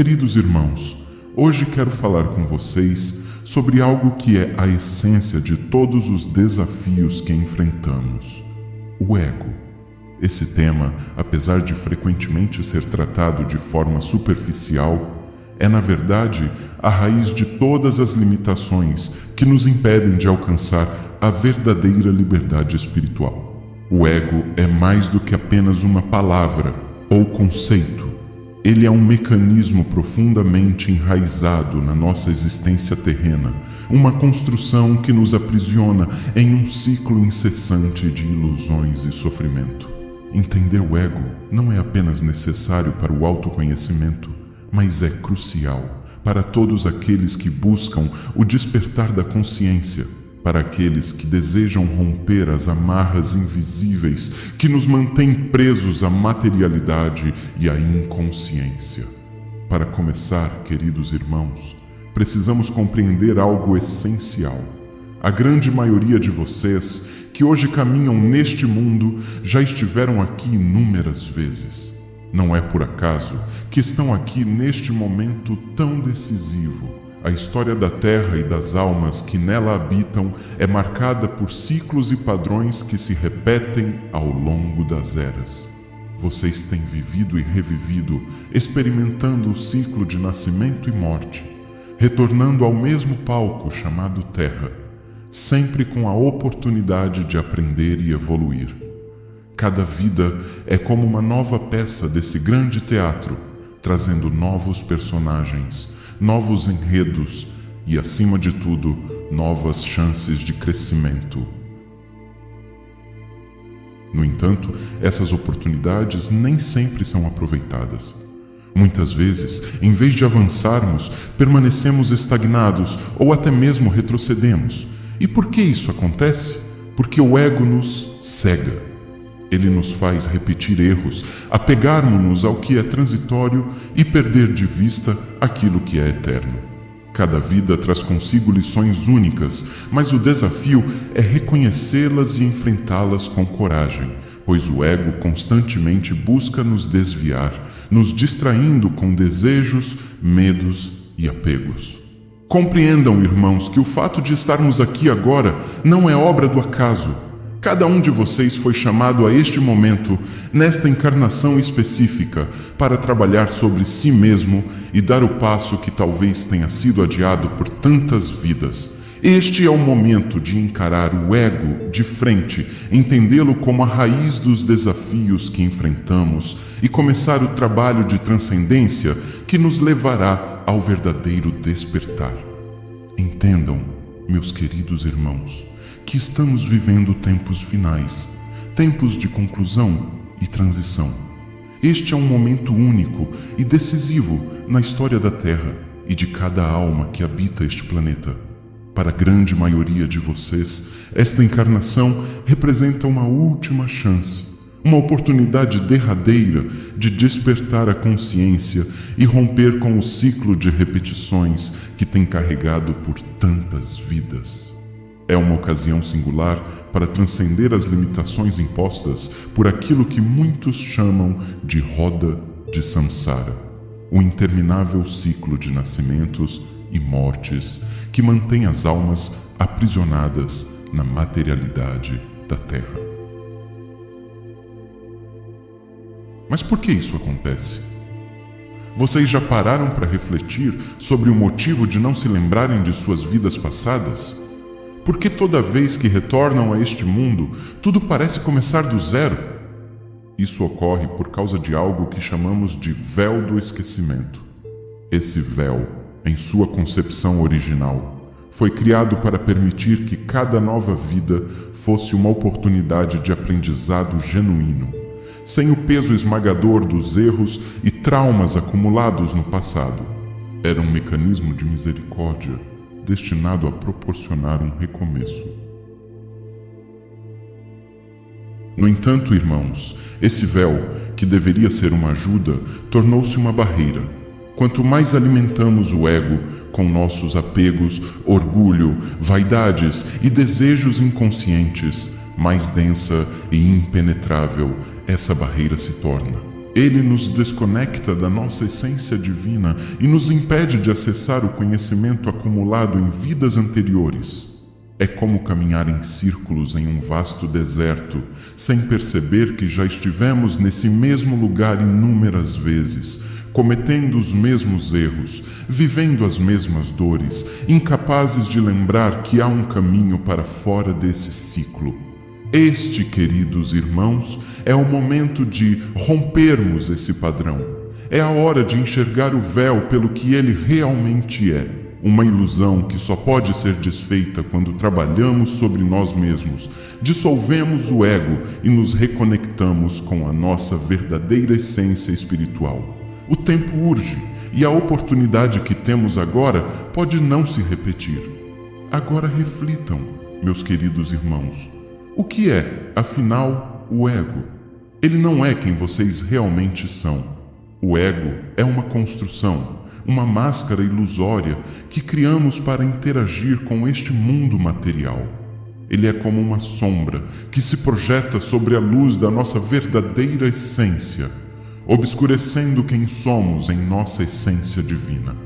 Queridos irmãos, hoje quero falar com vocês sobre algo que é a essência de todos os desafios que enfrentamos: o ego. Esse tema, apesar de frequentemente ser tratado de forma superficial, é na verdade a raiz de todas as limitações que nos impedem de alcançar a verdadeira liberdade espiritual. O ego é mais do que apenas uma palavra ou conceito. Ele é um mecanismo profundamente enraizado na nossa existência terrena, uma construção que nos aprisiona em um ciclo incessante de ilusões e sofrimento. Entender o ego não é apenas necessário para o autoconhecimento, mas é crucial para todos aqueles que buscam o despertar da consciência, para aqueles que desejam romper as amarras invisíveis que nos mantêm presos à materialidade e à inconsciência. Para começar, queridos irmãos, precisamos compreender algo essencial. A grande maioria de vocês que hoje caminham neste mundo já estiveram aqui inúmeras vezes. Não é por acaso que estão aqui neste momento tão decisivo. A história da Terra e das almas que nela habitam é marcada por ciclos e padrões que se repetem ao longo das eras. Vocês têm vivido e revivido, experimentando o ciclo de nascimento e morte, retornando ao mesmo palco chamado Terra, sempre com a oportunidade de aprender e evoluir. Cada vida é como uma nova peça desse grande teatro, trazendo novos personagens, novos enredos e, acima de tudo, novas chances de crescimento. No entanto, essas oportunidades nem sempre são aproveitadas. Muitas vezes, em vez de avançarmos, permanecemos estagnados ou até mesmo retrocedemos. E por que isso acontece? Porque o ego nos cega. Ele nos faz repetir erros, apegarmos-nos ao que é transitório e perder de vista aquilo que é eterno. Cada vida traz consigo lições únicas, mas o desafio é reconhecê-las e enfrentá-las com coragem, pois o ego constantemente busca nos desviar, nos distraindo com desejos, medos e apegos. Compreendam, irmãos, que o fato de estarmos aqui agora não é obra do acaso. Cada um de vocês foi chamado a este momento, nesta encarnação específica, para trabalhar sobre si mesmo e dar o passo que talvez tenha sido adiado por tantas vidas. Este é o momento de encarar o ego de frente, entendê-lo como a raiz dos desafios que enfrentamos e começar o trabalho de transcendência que nos levará ao verdadeiro despertar. Entendam, meus queridos irmãos, que estamos vivendo tempos finais, tempos de conclusão e transição. Este é um momento único e decisivo na história da Terra e de cada alma que habita este planeta. Para a grande maioria de vocês, esta encarnação representa uma última chance, uma oportunidade derradeira de despertar a consciência e romper com o ciclo de repetições que tem carregado por tantas vidas. É uma ocasião singular para transcender as limitações impostas por aquilo que muitos chamam de roda de samsara, o interminável ciclo de nascimentos e mortes que mantém as almas aprisionadas na materialidade da Terra. Mas por que isso acontece? Vocês já pararam para refletir sobre o motivo de não se lembrarem de suas vidas passadas? Por que toda vez que retornam a este mundo, tudo parece começar do zero? Isso ocorre por causa de algo que chamamos de véu do esquecimento. Esse véu, em sua concepção original, foi criado para permitir que cada nova vida fosse uma oportunidade de aprendizado genuíno, sem o peso esmagador dos erros e traumas acumulados no passado. Era um mecanismo de misericórdia destinado a proporcionar um recomeço. No entanto, irmãos, esse véu, que deveria ser uma ajuda, tornou-se uma barreira. Quanto mais alimentamos o ego com nossos apegos, orgulho, vaidades e desejos inconscientes, mais densa e impenetrável essa barreira se torna. Ele nos desconecta da nossa essência divina e nos impede de acessar o conhecimento acumulado em vidas anteriores. É como caminhar em círculos em um vasto deserto, sem perceber que já estivemos nesse mesmo lugar inúmeras vezes, cometendo os mesmos erros, vivendo as mesmas dores, incapazes de lembrar que há um caminho para fora desse ciclo. Este, queridos irmãos, é o momento de rompermos esse padrão. É a hora de enxergar o véu pelo que ele realmente é. Uma ilusão que só pode ser desfeita quando trabalhamos sobre nós mesmos, dissolvemos o ego e nos reconectamos com a nossa verdadeira essência espiritual. O tempo urge e a oportunidade que temos agora pode não se repetir. Agora reflitam, meus queridos irmãos. O que é, afinal, o ego? Ele não é quem vocês realmente são. O ego é uma construção, uma máscara ilusória que criamos para interagir com este mundo material. Ele é como uma sombra que se projeta sobre a luz da nossa verdadeira essência, obscurecendo quem somos em nossa essência divina.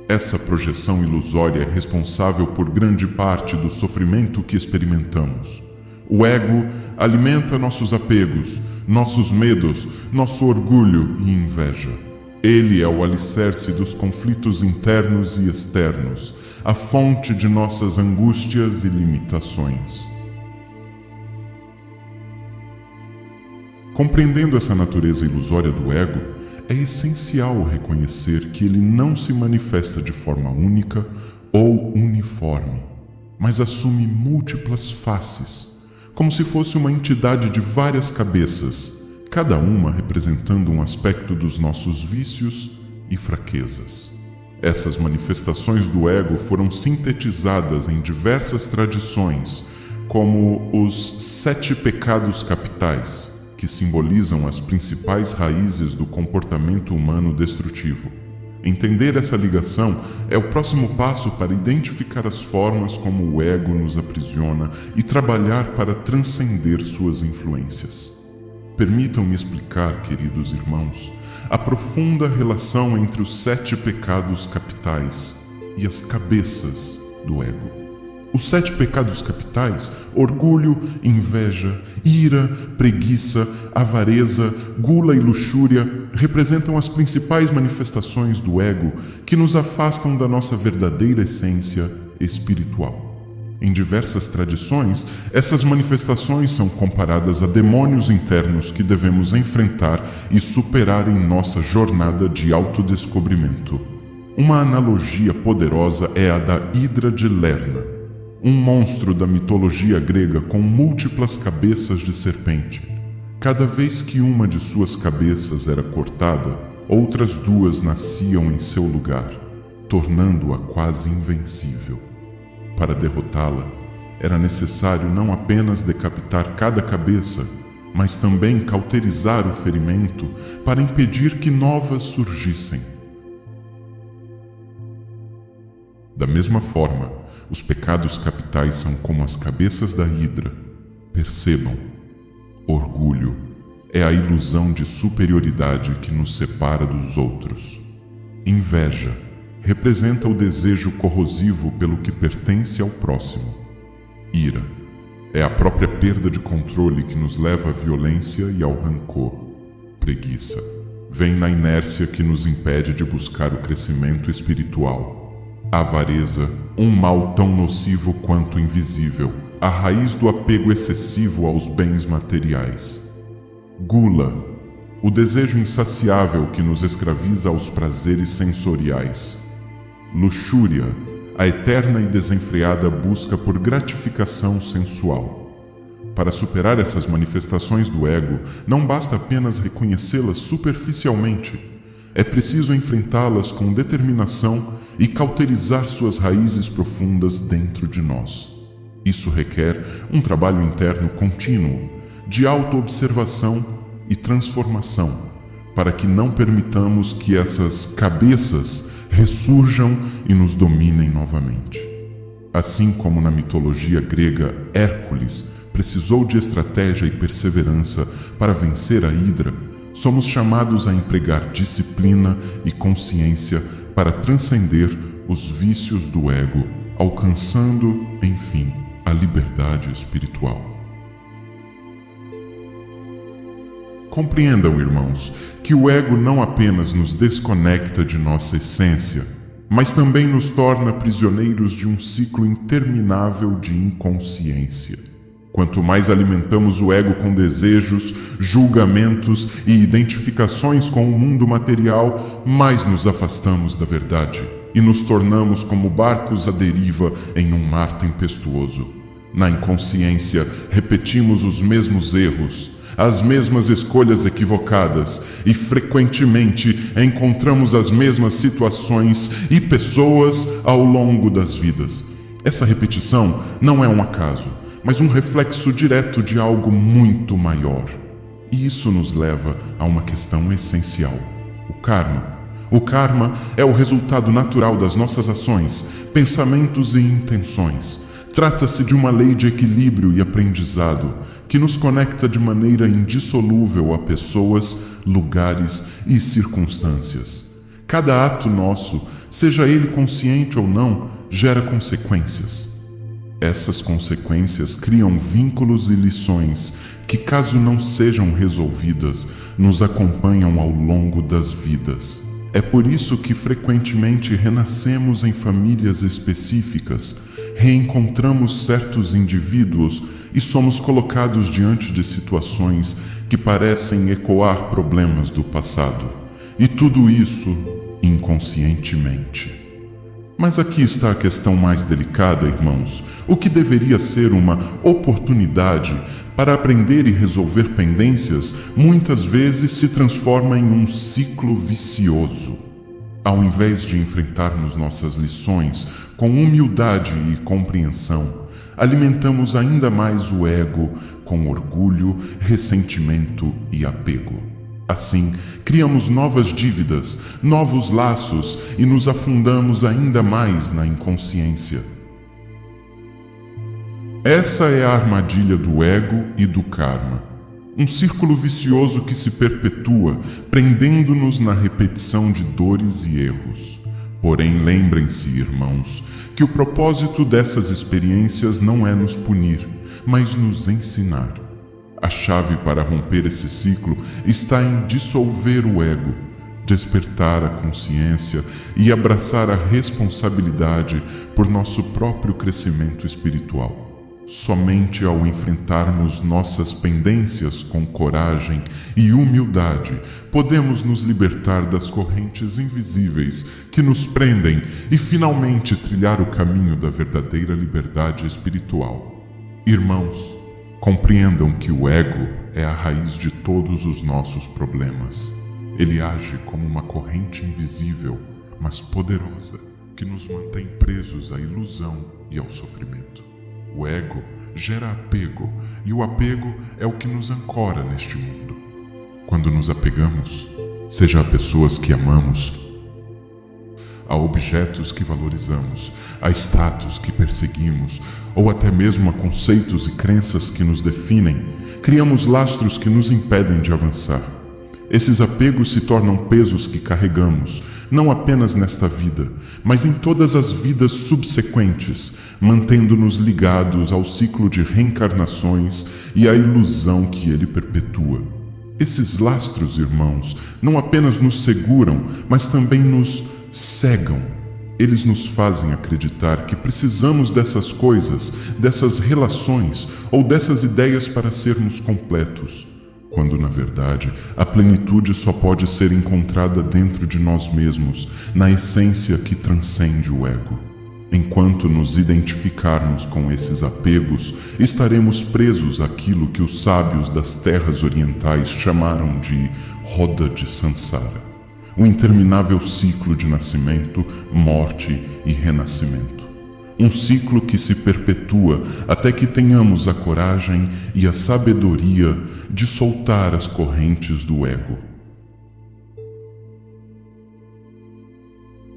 Essa projeção ilusória é responsável por grande parte do sofrimento que experimentamos. O ego alimenta nossos apegos, nossos medos, nosso orgulho e inveja. Ele é o alicerce dos conflitos internos e externos, a fonte de nossas angústias e limitações. Compreendendo essa natureza ilusória do ego, é essencial reconhecer que ele não se manifesta de forma única ou uniforme, mas assume múltiplas faces, como se fosse uma entidade de várias cabeças, cada uma representando um aspecto dos nossos vícios e fraquezas. Essas manifestações do ego foram sintetizadas em diversas tradições, como os 7 pecados capitais, que simbolizam as principais raízes do comportamento humano destrutivo. Entender essa ligação é o próximo passo para identificar as formas como o ego nos aprisiona e trabalhar para transcender suas influências. Permitam-me explicar, queridos irmãos, a profunda relação entre os 7 pecados capitais e as cabeças do ego. Os 7 pecados capitais, orgulho, inveja, ira, preguiça, avareza, gula e luxúria, representam as principais manifestações do ego que nos afastam da nossa verdadeira essência espiritual. Em diversas tradições, essas manifestações são comparadas a demônios internos que devemos enfrentar e superar em nossa jornada de autodescobrimento. Uma analogia poderosa é a da Hidra de Lerna, um monstro da mitologia grega com múltiplas cabeças de serpente. Cada vez que uma de suas cabeças era cortada, outras 2 nasciam em seu lugar, tornando-a quase invencível. Para derrotá-la, era necessário não apenas decapitar cada cabeça, mas também cauterizar o ferimento para impedir que novas surgissem. Da mesma forma, os pecados capitais são como as cabeças da hidra. Percebam, orgulho é a ilusão de superioridade que nos separa dos outros. Inveja representa o desejo corrosivo pelo que pertence ao próximo. Ira é a própria perda de controle que nos leva à violência e ao rancor. Preguiça vem na inércia que nos impede de buscar o crescimento espiritual. Avareza, um mal tão nocivo quanto invisível, a raiz do apego excessivo aos bens materiais. Gula, o desejo insaciável que nos escraviza aos prazeres sensoriais. Luxúria, a eterna e desenfreada busca por gratificação sensual. Para superar essas manifestações do ego, não basta apenas reconhecê-las superficialmente. É preciso enfrentá-las com determinação e cauterizar suas raízes profundas dentro de nós. Isso requer um trabalho interno contínuo, de autoobservação e transformação, para que não permitamos que essas cabeças ressurjam e nos dominem novamente. Assim como na mitologia grega, Hércules precisou de estratégia e perseverança para vencer a hidra, somos chamados a empregar disciplina e consciência para transcender os vícios do ego, alcançando, enfim, a liberdade espiritual. Compreendam, irmãos, que o ego não apenas nos desconecta de nossa essência, mas também nos torna prisioneiros de um ciclo interminável de inconsciência. Quanto mais alimentamos o ego com desejos, julgamentos e identificações com o mundo material, mais nos afastamos da verdade e nos tornamos como barcos à deriva em um mar tempestuoso. Na inconsciência, repetimos os mesmos erros, as mesmas escolhas equivocadas e frequentemente encontramos as mesmas situações e pessoas ao longo das vidas. Essa repetição não é um acaso, mas um reflexo direto de algo muito maior. E isso nos leva a uma questão essencial: o karma. O karma é o resultado natural das nossas ações, pensamentos e intenções. Trata-se de uma lei de equilíbrio e aprendizado que nos conecta de maneira indissolúvel a pessoas, lugares e circunstâncias. Cada ato nosso, seja ele consciente ou não, gera consequências. Essas consequências criam vínculos e lições que, caso não sejam resolvidas, nos acompanham ao longo das vidas. É por isso que frequentemente renascemos em famílias específicas, reencontramos certos indivíduos e somos colocados diante de situações que parecem ecoar problemas do passado. E tudo isso inconscientemente. Mas aqui está a questão mais delicada, irmãos. O que deveria ser uma oportunidade para aprender e resolver pendências, muitas vezes se transforma em um ciclo vicioso. Ao invés de enfrentarmos nossas lições com humildade e compreensão, alimentamos ainda mais o ego com orgulho, ressentimento e apego. Assim, criamos novas dívidas, novos laços e nos afundamos ainda mais na inconsciência. Essa é a armadilha do ego e do karma. Um círculo vicioso que se perpetua, prendendo-nos na repetição de dores e erros. Porém, lembrem-se, irmãos, que o propósito dessas experiências não é nos punir, mas nos ensinar. A chave para romper esse ciclo está em dissolver o ego, despertar a consciência e abraçar a responsabilidade por nosso próprio crescimento espiritual. Somente ao enfrentarmos nossas pendências com coragem e humildade, podemos nos libertar das correntes invisíveis que nos prendem e finalmente trilhar o caminho da verdadeira liberdade espiritual. Irmãos, compreendam que o ego é a raiz de todos os nossos problemas. Ele age como uma corrente invisível, mas poderosa, que nos mantém presos à ilusão e ao sofrimento. O ego gera apego, e o apego é o que nos ancora neste mundo. Quando nos apegamos, seja a pessoas que amamos, a objetos que valorizamos, a status que perseguimos, ou até mesmo a conceitos e crenças que nos definem, criamos lastros que nos impedem de avançar. Esses apegos se tornam pesos que carregamos, não apenas nesta vida, mas em todas as vidas subsequentes, mantendo-nos ligados ao ciclo de reencarnações e à ilusão que ele perpetua. Esses lastros, irmãos, não apenas nos seguram, mas também nos cegam. Eles nos fazem acreditar que precisamos dessas coisas, dessas relações ou dessas ideias para sermos completos, quando, na verdade, a plenitude só pode ser encontrada dentro de nós mesmos, na essência que transcende o ego. Enquanto nos identificarmos com esses apegos, estaremos presos àquilo que os sábios das terras orientais chamaram de roda de Sansara, o interminável ciclo de nascimento, morte e renascimento. Um ciclo que se perpetua até que tenhamos a coragem e a sabedoria de soltar as correntes do ego.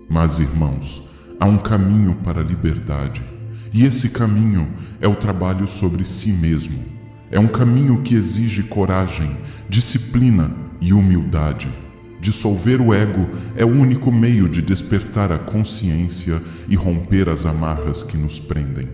Mas, irmãos, há um caminho para a liberdade, e esse caminho é o trabalho sobre si mesmo. É um caminho que exige coragem, disciplina e humildade. Dissolver o ego é o único meio de despertar a consciência e romper as amarras que nos prendem.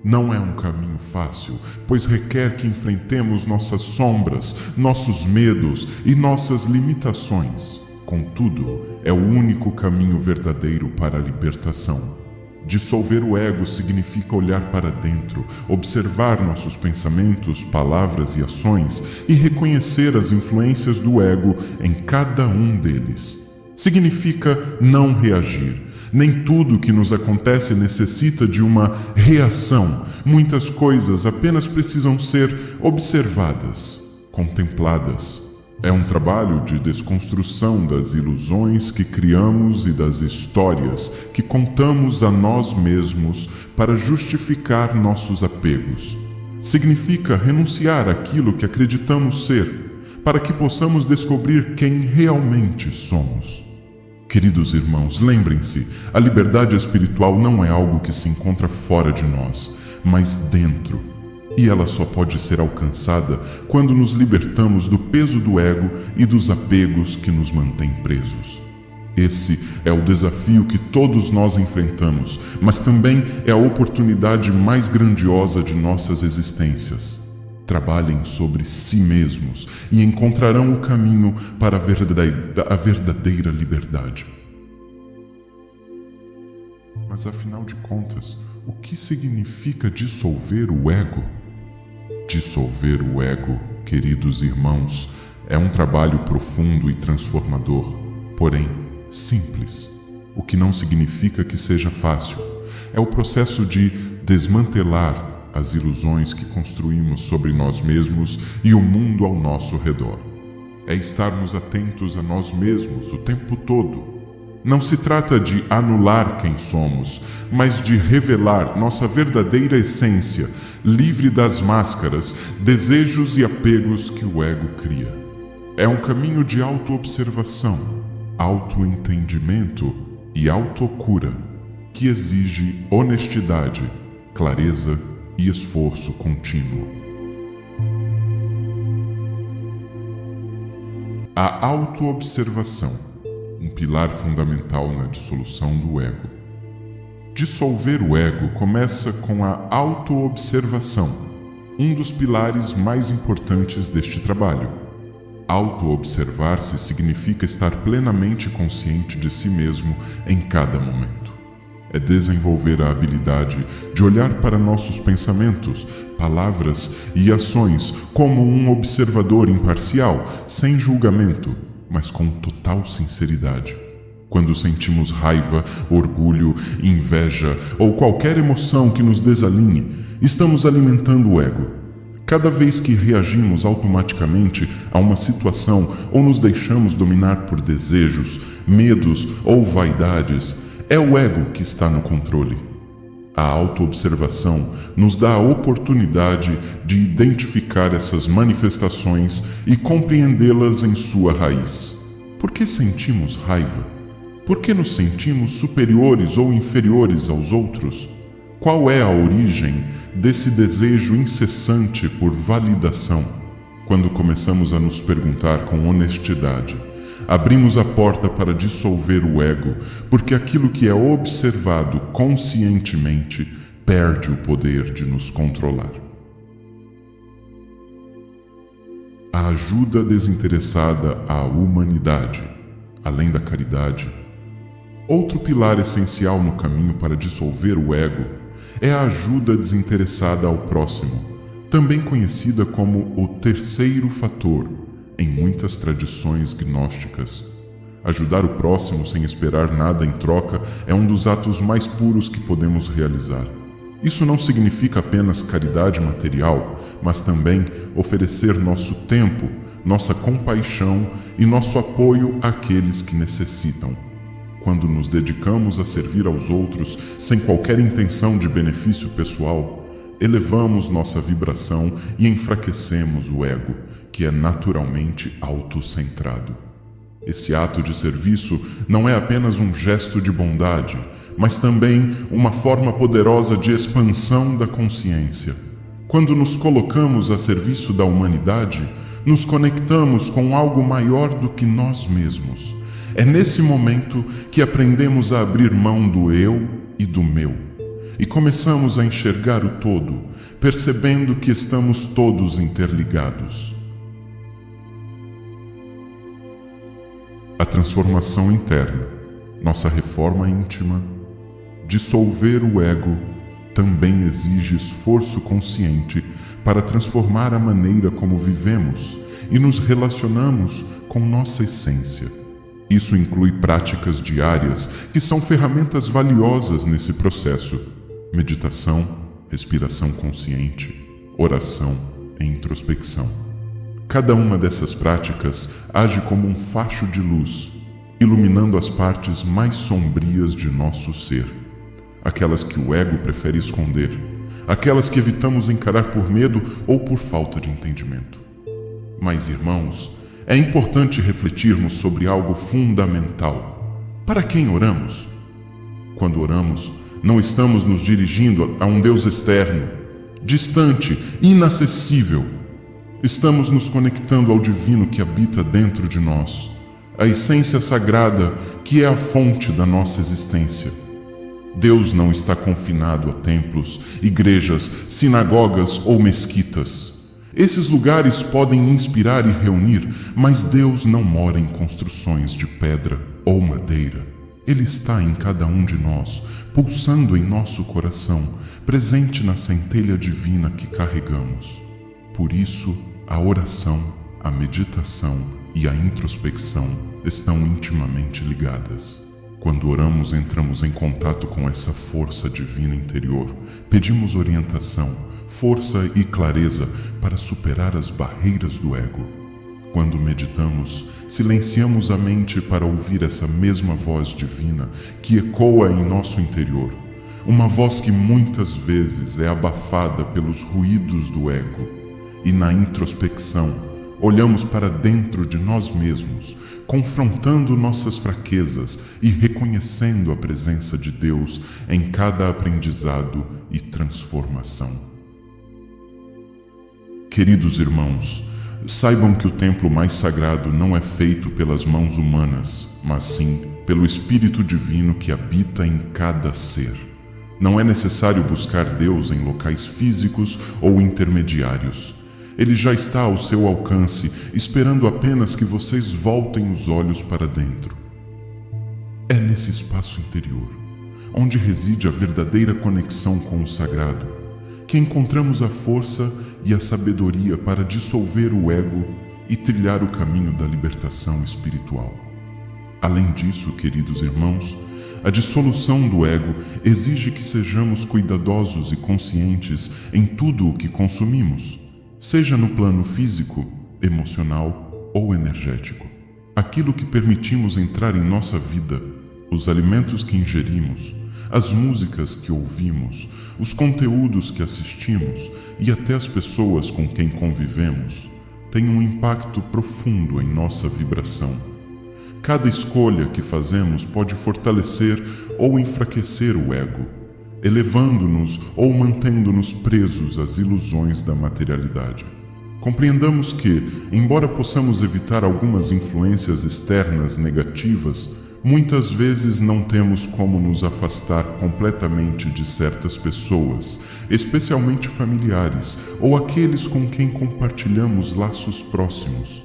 Não é um caminho fácil, pois requer que enfrentemos nossas sombras, nossos medos e nossas limitações. Contudo, é o único caminho verdadeiro para a libertação. Dissolver o ego significa olhar para dentro, observar nossos pensamentos, palavras e ações e reconhecer as influências do ego em cada um deles. Significa não reagir. Nem tudo que nos acontece necessita de uma reação. Muitas coisas apenas precisam ser observadas, contempladas. É um trabalho de desconstrução das ilusões que criamos e das histórias que contamos a nós mesmos para justificar nossos apegos. Significa renunciar àquilo que acreditamos ser, para que possamos descobrir quem realmente somos. Queridos irmãos, lembrem-se, a liberdade espiritual não é algo que se encontra fora de nós, mas dentro. E ela só pode ser alcançada quando nos libertamos do peso do ego e dos apegos que nos mantêm presos. Esse é o desafio que todos nós enfrentamos, mas também é a oportunidade mais grandiosa de nossas existências. Trabalhem sobre si mesmos e encontrarão o caminho para a verdadeira liberdade. Mas afinal de contas, o que significa dissolver o ego? Dissolver o ego, queridos irmãos, é um trabalho profundo e transformador, porém simples, o que não significa que seja fácil. É o processo de desmantelar as ilusões que construímos sobre nós mesmos e o mundo ao nosso redor. É estarmos atentos a nós mesmos o tempo todo. Não se trata de anular quem somos, mas de revelar nossa verdadeira essência, livre das máscaras, desejos e apegos que o ego cria. É um caminho de autoobservação, autoentendimento e autocura, que exige honestidade, clareza e esforço contínuo. A autoobservação, um pilar fundamental na dissolução do ego. Dissolver o ego começa com a autoobservação, um dos pilares mais importantes deste trabalho. Auto-observar-se significa estar plenamente consciente de si mesmo em cada momento. É desenvolver a habilidade de olhar para nossos pensamentos, palavras e ações como um observador imparcial, sem julgamento, mas com total sinceridade. Quando sentimos raiva, orgulho, inveja ou qualquer emoção que nos desalinhe, estamos alimentando o ego. Cada vez que reagimos automaticamente a uma situação ou nos deixamos dominar por desejos, medos ou vaidades, é o ego que está no controle. A autoobservação nos dá a oportunidade de identificar essas manifestações e compreendê-las em sua raiz. Por que sentimos raiva? Por que nos sentimos superiores ou inferiores aos outros? Qual é a origem desse desejo incessante por validação? Quando começamos a nos perguntar com honestidade, abrimos a porta para dissolver o ego, porque aquilo que é observado conscientemente perde o poder de nos controlar. A ajuda desinteressada à humanidade, além da caridade. Outro pilar essencial no caminho para dissolver o ego é a ajuda desinteressada ao próximo, também conhecida como o terceiro fator em muitas tradições gnósticas. Ajudar o próximo sem esperar nada em troca é um dos atos mais puros que podemos realizar. Isso não significa apenas caridade material, mas também oferecer nosso tempo, nossa compaixão e nosso apoio àqueles que necessitam. Quando nos dedicamos a servir aos outros sem qualquer intenção de benefício pessoal, elevamos nossa vibração e enfraquecemos o ego, que é naturalmente autocentrado. Esse ato de serviço não é apenas um gesto de bondade, mas também uma forma poderosa de expansão da consciência. Quando nos colocamos a serviço da humanidade, nos conectamos com algo maior do que nós mesmos. É nesse momento que aprendemos a abrir mão do eu e do meu, e começamos a enxergar o todo, percebendo que estamos todos interligados. A transformação interna, nossa reforma íntima, dissolver o ego, também exige esforço consciente para transformar a maneira como vivemos e nos relacionamos com nossa essência. Isso inclui práticas diárias que são ferramentas valiosas nesse processo: meditação, respiração consciente, oração e introspecção. Cada uma dessas práticas age como um facho de luz, iluminando as partes mais sombrias de nosso ser, aquelas que o ego prefere esconder, aquelas que evitamos encarar por medo ou por falta de entendimento. Mas, irmãos, é importante refletirmos sobre algo fundamental. Para quem oramos? Quando oramos, não estamos nos dirigindo a um Deus externo, distante, inacessível. Estamos nos conectando ao divino que habita dentro de nós, a essência sagrada que é a fonte da nossa existência. Deus não está confinado a templos, igrejas, sinagogas ou mesquitas. Esses lugares podem inspirar e reunir, mas Deus não mora em construções de pedra ou madeira. Ele está em cada um de nós, pulsando em nosso coração, presente na centelha divina que carregamos. Por isso, a oração, a meditação e a introspecção estão intimamente ligadas. Quando oramos, entramos em contato com essa força divina interior, pedimos orientação, força e clareza para superar as barreiras do ego. Quando meditamos, silenciamos a mente para ouvir essa mesma voz divina que ecoa em nosso interior, uma voz que muitas vezes é abafada pelos ruídos do ego. E na introspecção, olhamos para dentro de nós mesmos, confrontando nossas fraquezas e reconhecendo a presença de Deus em cada aprendizado e transformação. Queridos irmãos, saibam que o templo mais sagrado não é feito pelas mãos humanas, mas sim pelo Espírito Divino que habita em cada ser. Não é necessário buscar Deus em locais físicos ou intermediários. Ele já está ao seu alcance, esperando apenas que vocês voltem os olhos para dentro. É nesse espaço interior, onde reside a verdadeira conexão com o sagrado, que encontramos a força e a sabedoria para dissolver o ego e trilhar o caminho da libertação espiritual. Além disso, queridos irmãos, a dissolução do ego exige que sejamos cuidadosos e conscientes em tudo o que consumimos, seja no plano físico, emocional ou energético. Aquilo que permitimos entrar em nossa vida, os alimentos que ingerimos, as músicas que ouvimos, os conteúdos que assistimos e até as pessoas com quem convivemos, têm um impacto profundo em nossa vibração. Cada escolha que fazemos pode fortalecer ou enfraquecer o ego, elevando-nos ou mantendo-nos presos às ilusões da materialidade. Compreendamos que, embora possamos evitar algumas influências externas negativas, muitas vezes não temos como nos afastar completamente de certas pessoas, especialmente familiares ou aqueles com quem compartilhamos laços próximos.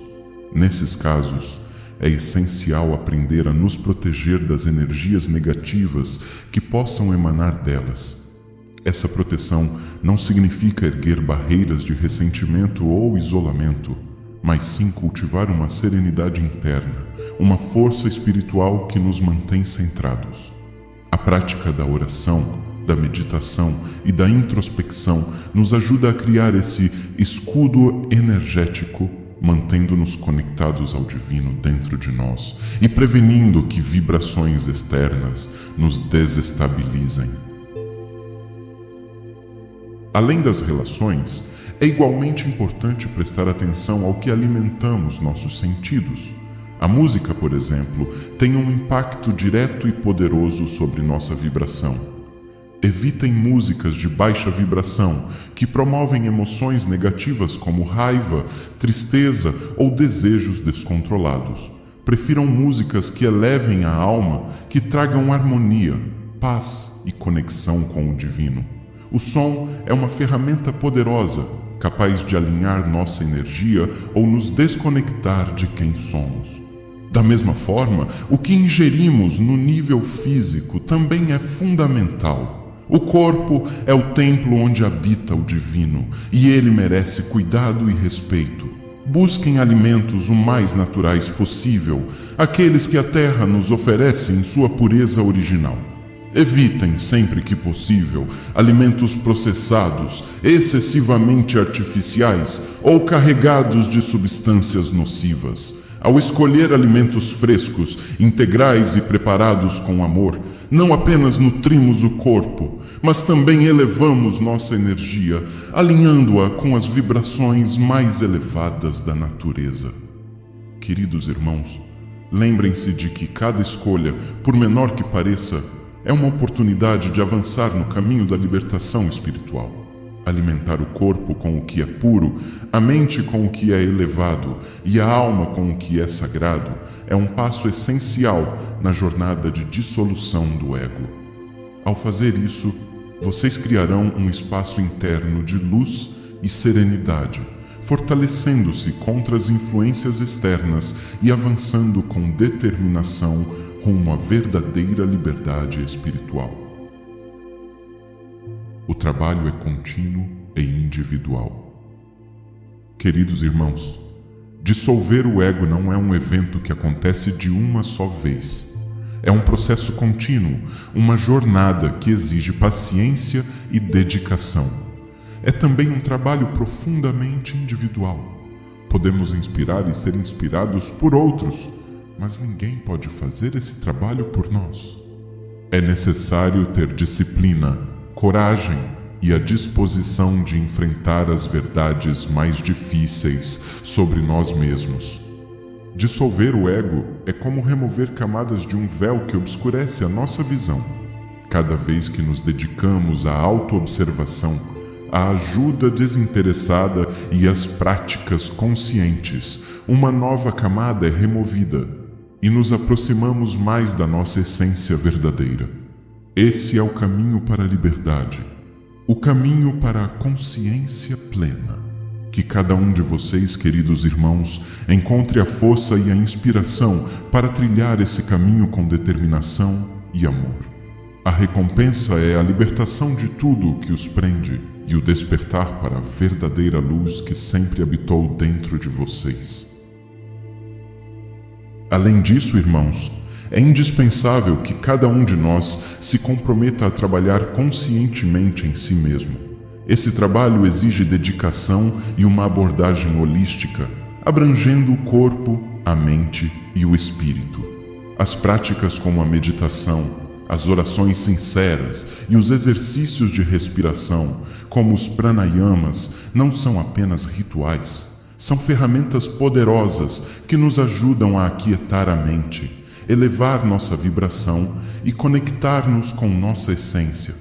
Nesses casos, é essencial aprender a nos proteger das energias negativas que possam emanar delas. Essa proteção não significa erguer barreiras de ressentimento ou isolamento, mas sim cultivar uma serenidade interna, uma força espiritual que nos mantém centrados. A prática da oração, da meditação e da introspecção nos ajuda a criar esse escudo energético, mantendo-nos conectados ao divino dentro de nós e prevenindo que vibrações externas nos desestabilizem. Além das relações, é igualmente importante prestar atenção ao que alimentamos nossos sentidos. A música, por exemplo, tem um impacto direto e poderoso sobre nossa vibração. Evitem músicas de baixa vibração que promovem emoções negativas como raiva, tristeza ou desejos descontrolados. Prefiram músicas que elevem a alma, que tragam harmonia, paz e conexão com o divino. O som é uma ferramenta poderosa, capaz de alinhar nossa energia ou nos desconectar de quem somos. Da mesma forma, o que ingerimos no nível físico também é fundamental. O corpo é o templo onde habita o divino, e ele merece cuidado e respeito. Busquem alimentos o mais naturais possível, aqueles que a terra nos oferece em sua pureza original. Evitem, sempre que possível, alimentos processados, excessivamente artificiais ou carregados de substâncias nocivas. Ao escolher alimentos frescos, integrais e preparados com amor, não apenas nutrimos o corpo, mas também elevamos nossa energia, alinhando-a com as vibrações mais elevadas da natureza. Queridos irmãos, lembrem-se de que cada escolha, por menor que pareça, é uma oportunidade de avançar no caminho da libertação espiritual. Alimentar o corpo com o que é puro, a mente com o que é elevado e a alma com o que é sagrado é um passo essencial na jornada de dissolução do ego. Ao fazer isso, vocês criarão um espaço interno de luz e serenidade, fortalecendo-se contra as influências externas e avançando com determinação rumo à verdadeira liberdade espiritual. O trabalho é contínuo e individual. Queridos irmãos, dissolver o ego não é um evento que acontece de uma só vez. É um processo contínuo, uma jornada que exige paciência e dedicação. É também um trabalho profundamente individual. Podemos inspirar e ser inspirados por outros, mas ninguém pode fazer esse trabalho por nós. É necessário ter disciplina, coragem e a disposição de enfrentar as verdades mais difíceis sobre nós mesmos. Dissolver o ego é como remover camadas de um véu que obscurece a nossa visão. Cada vez que nos dedicamos à autoobservação, à ajuda desinteressada e às práticas conscientes, uma nova camada é removida e nos aproximamos mais da nossa essência verdadeira. Esse é o caminho para a liberdade, o caminho para a consciência plena. Que cada um de vocês, queridos irmãos, encontre a força e a inspiração para trilhar esse caminho com determinação e amor. A recompensa é a libertação de tudo o que os prende e o despertar para a verdadeira luz que sempre habitou dentro de vocês. Além disso, irmãos, é indispensável que cada um de nós se comprometa a trabalhar conscientemente em si mesmo. Esse trabalho exige dedicação e uma abordagem holística, abrangendo o corpo, a mente e o espírito. As práticas como a meditação, as orações sinceras e os exercícios de respiração, como os pranayamas, não são apenas rituais. São ferramentas poderosas que nos ajudam a aquietar a mente, elevar nossa vibração e conectar-nos com nossa essência.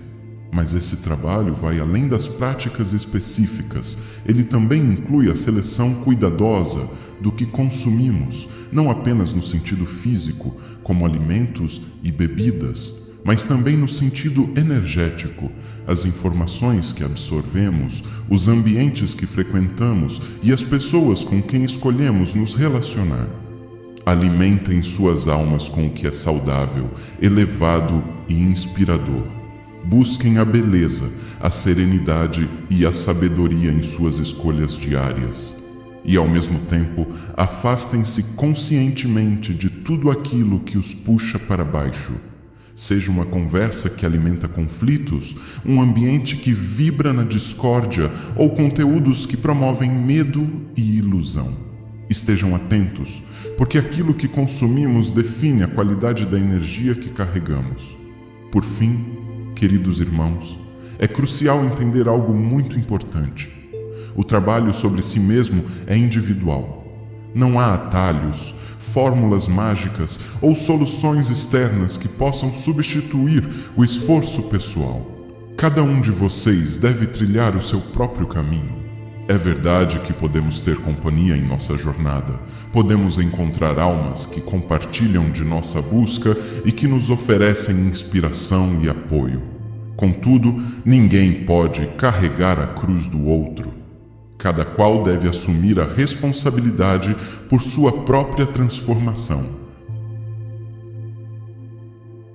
Mas esse trabalho vai além das práticas específicas. Ele também inclui a seleção cuidadosa do que consumimos, não apenas no sentido físico, como alimentos e bebidas, mas também no sentido energético, as informações que absorvemos, os ambientes que frequentamos e as pessoas com quem escolhemos nos relacionar. Alimentem suas almas com o que é saudável, elevado e inspirador. Busquem a beleza, a serenidade e a sabedoria em suas escolhas diárias. E, ao mesmo tempo, afastem-se conscientemente de tudo aquilo que os puxa para baixo. Seja uma conversa que alimenta conflitos, um ambiente que vibra na discórdia ou conteúdos que promovem medo e ilusão. Estejam atentos, porque aquilo que consumimos define a qualidade da energia que carregamos. Por fim, queridos irmãos, é crucial entender algo muito importante. O trabalho sobre si mesmo é individual. Não há atalhos, fórmulas mágicas ou soluções externas que possam substituir o esforço pessoal. Cada um de vocês deve trilhar o seu próprio caminho. É verdade que podemos ter companhia em nossa jornada, podemos encontrar almas que compartilham de nossa busca e que nos oferecem inspiração e apoio. Contudo, ninguém pode carregar a cruz do outro. Cada qual deve assumir a responsabilidade por sua própria transformação.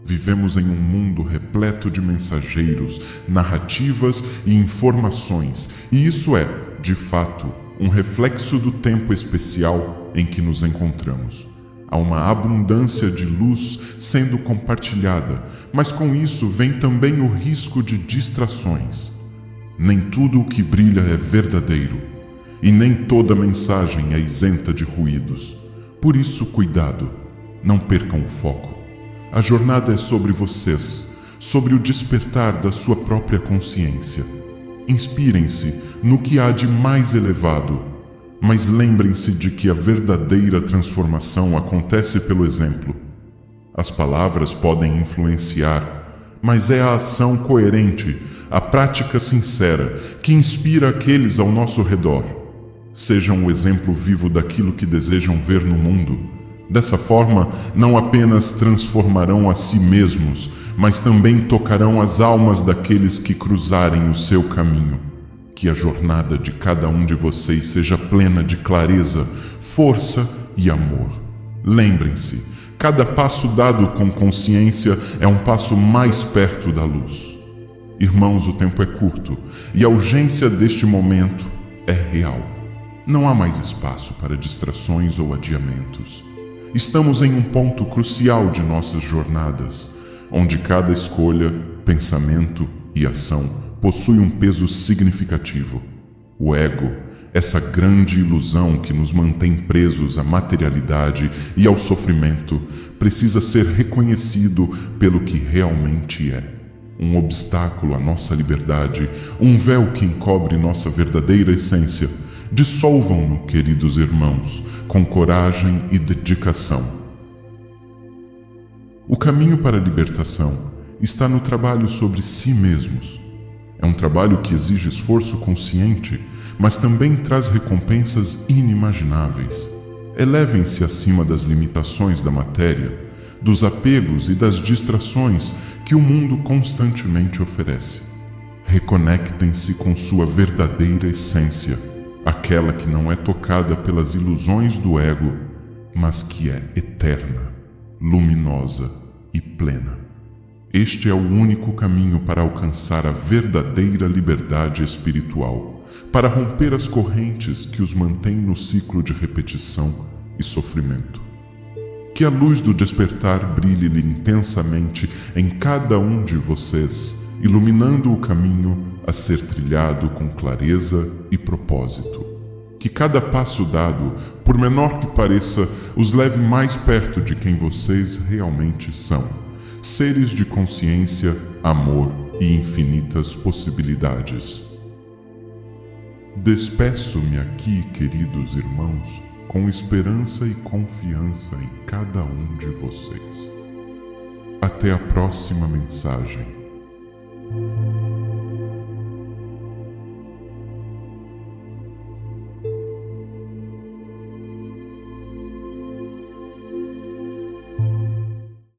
Vivemos em um mundo repleto de mensageiros, narrativas e informações, e isso é, de fato, um reflexo do tempo especial em que nos encontramos. Há uma abundância de luz sendo compartilhada, mas com isso vem também o risco de distrações. Nem tudo o que brilha é verdadeiro, e nem toda mensagem é isenta de ruídos. Por isso, cuidado, não percam o foco. A jornada é sobre vocês, sobre o despertar da sua própria consciência. Inspirem-se no que há de mais elevado, mas lembrem-se de que a verdadeira transformação acontece pelo exemplo. As palavras podem influenciar, mas é a ação coerente, a prática sincera, que inspira aqueles ao nosso redor. Sejam o exemplo vivo daquilo que desejam ver no mundo. Dessa forma, não apenas transformarão a si mesmos, mas também tocarão as almas daqueles que cruzarem o seu caminho. Que a jornada de cada um de vocês seja plena de clareza, força e amor. Lembrem-se, cada passo dado com consciência é um passo mais perto da luz. Irmãos, o tempo é curto e a urgência deste momento é real. Não há mais espaço para distrações ou adiamentos. Estamos em um ponto crucial de nossas jornadas, onde cada escolha, pensamento e ação possui um peso significativo. O ego, essa grande ilusão que nos mantém presos à materialidade e ao sofrimento, precisa ser reconhecido pelo que realmente é. Um obstáculo à nossa liberdade, um véu que encobre nossa verdadeira essência. Dissolvam-no, queridos irmãos, com coragem e dedicação. O caminho para a libertação está no trabalho sobre si mesmos. É um trabalho que exige esforço consciente, mas também traz recompensas inimagináveis. Elevem-se acima das limitações da matéria, dos apegos e das distrações que o mundo constantemente oferece. Reconectem-se com sua verdadeira essência, aquela que não é tocada pelas ilusões do ego, mas que é eterna, luminosa e plena. Este é o único caminho para alcançar a verdadeira liberdade espiritual, para romper as correntes que os mantêm no ciclo de repetição e sofrimento. Que a luz do despertar brilhe intensamente em cada um de vocês, iluminando o caminho a ser trilhado com clareza e propósito. Que cada passo dado, por menor que pareça, os leve mais perto de quem vocês realmente são. Seres de consciência, amor e infinitas possibilidades. Despeço-me aqui, queridos irmãos, com esperança e confiança em cada um de vocês. Até a próxima mensagem.